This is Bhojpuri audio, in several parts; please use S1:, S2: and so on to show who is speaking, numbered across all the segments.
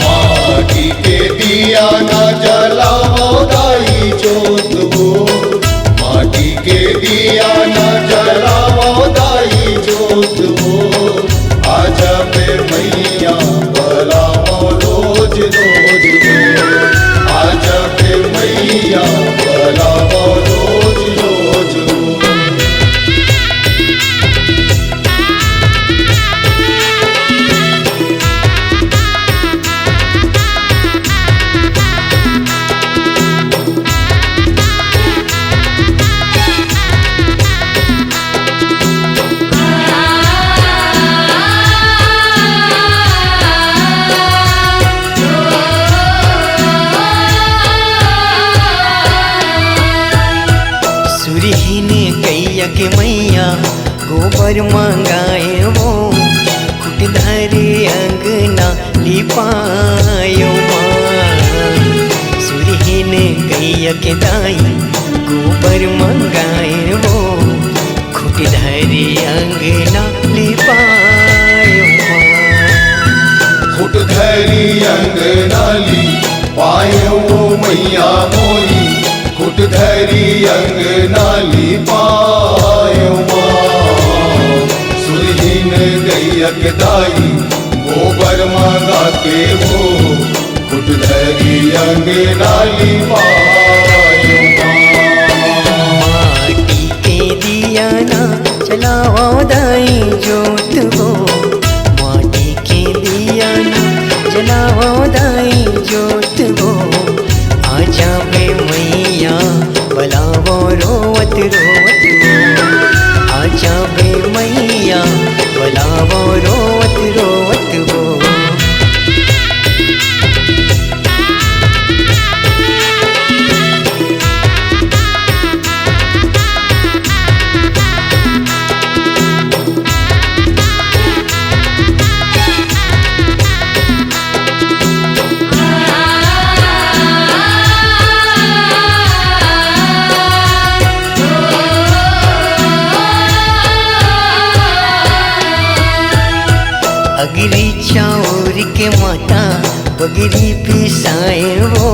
S1: माटी के दिया ना जलाओ दाई जोत वो, माटी के दिया ना जलाओ दाई जोत वो। आजा पे मैया बुलाओ रोज रोज वो, आजा पे मैया बुलाओ रोज रोज वो।
S2: के मैया गोबर मंगाए वो, खुटधारे अंगना लिपायो सुरहीन गैया के दाई गोबर मंगाए वो, खुटधारे अंगना लिपायो।
S1: खुटधारी अंगना लिपायो मैया मोरी, खुटधारी अंगना लिपायो सुरहीन गैया के दाई गोबर मांगा के वो, खुटधारी अंगना लिपायो।
S2: माटी के दिया ना जलाओ दाई जोत वो, माटी के दिया ना जलाओ दाई जोत वो। आजा बे मैया बुलाओ रोवत रोवत वो, आजा बे मैया बुलाओ रोवत रोवत वो। अगरी चाउर के माता बगरी पिसाए वो,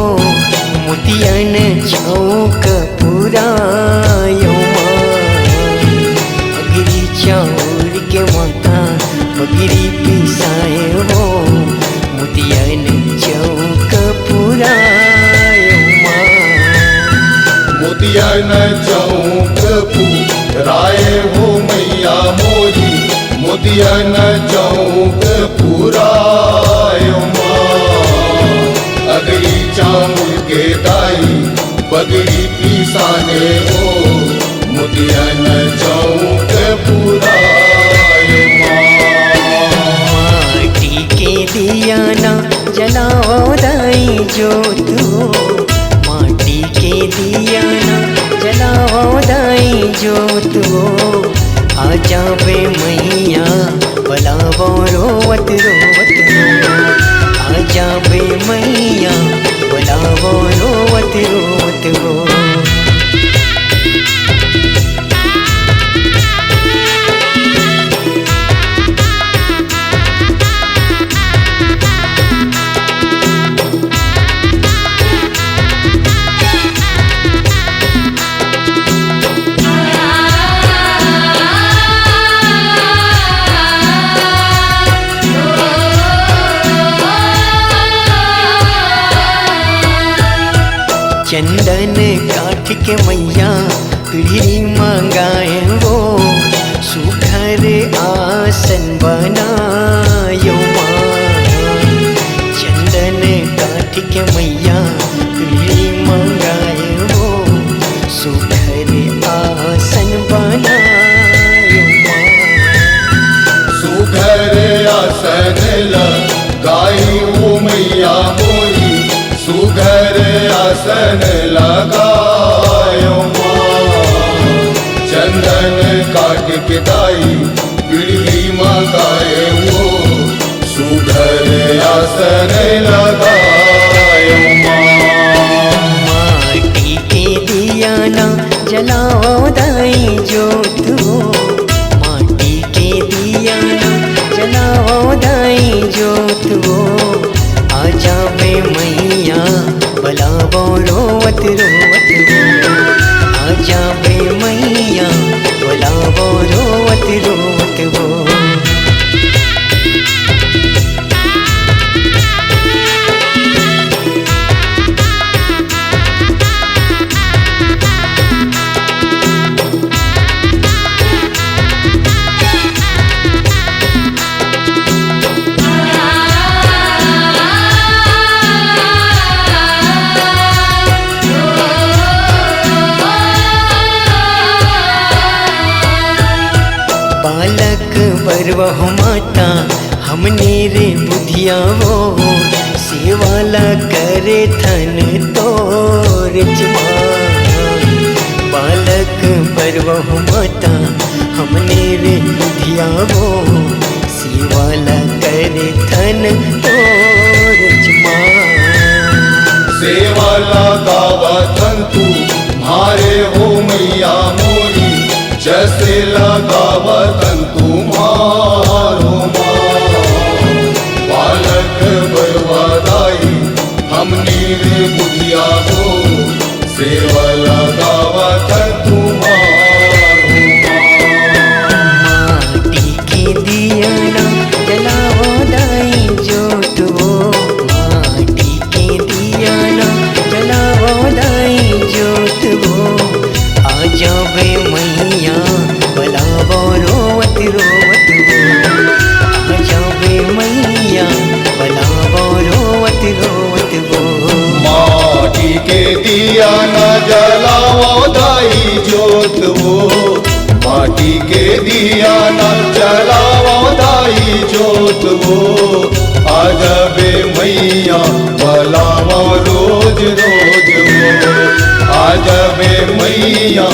S2: मोतियन चौक पुरायो अगरी चाउर के माता बगरी पिसाए वो, मोतियन चौक पुरायो
S1: मोतियन चौक पुराए हो मैया मोरी, मोतियन चौक पुरायो अगरी चाउर के दाई बगरी पिसाने हो, मोतियन चौक पुरायो।
S2: माटी के दिया ना जलाओ दाई जोत वो, माटी के दिया ना जलाओ दाई जोत वो। आजा बे मैया बुलाओ रोवत रोवत वो, आजा बे मैया बुलाओ रोवत रोवत वो। चंदन काठ के मैया पीढ़ी मंगाए वो सुघर आसन बनायो माँ। चंदन काठ के मैया पीढ़ी मंगाए वो सुघर आसन बनायो माँ।
S1: सुघर आसन लगाई ओ मैया मोरी, सुघर आसन लगायो माँ। चंदन काट के दाई पीढ़ी मंगाए वो सुघर आसन लगायो माँ।
S2: माटी के दिया ना जलाओ दाई जोत हो, माटी के दिया ना जलाओ दाई जोत हो। आ जावे मैया बलावो रोवत रोवत हो, आ जावे मैया बलावो रोवत रोवत हो। बालक बरवहु माता हमने रे बुधिया वो, सेवाला करे थन तोर जमा। बालक बरवहु माता हमने रे बुधिया वो, सेवाला करे थन तोर जमा।
S1: सेवा लगावा तंतु मारे हो मैया मोरी, जैसे लगावा तंतु मारो माँ। बालक बरवादाई हमने रे बुधिया हो, सेवा लगावा तंतु मारो माँ।
S2: माटी के दिया ना जलाओ दाई जोत वो, माटी के दिया ना जलाओ दाई जोत वो। आ जावे मैया बलावो रोवत रोवत हो, आ जावे मैया बलावो रोवत रोवत हो।
S1: माटी के दिया न जलाओ दाई जोत वो, माटी के दिया न जलाओ दाई जोत वो। आ जावे मैया बलावा रोज रोज वो, आ जावे मैया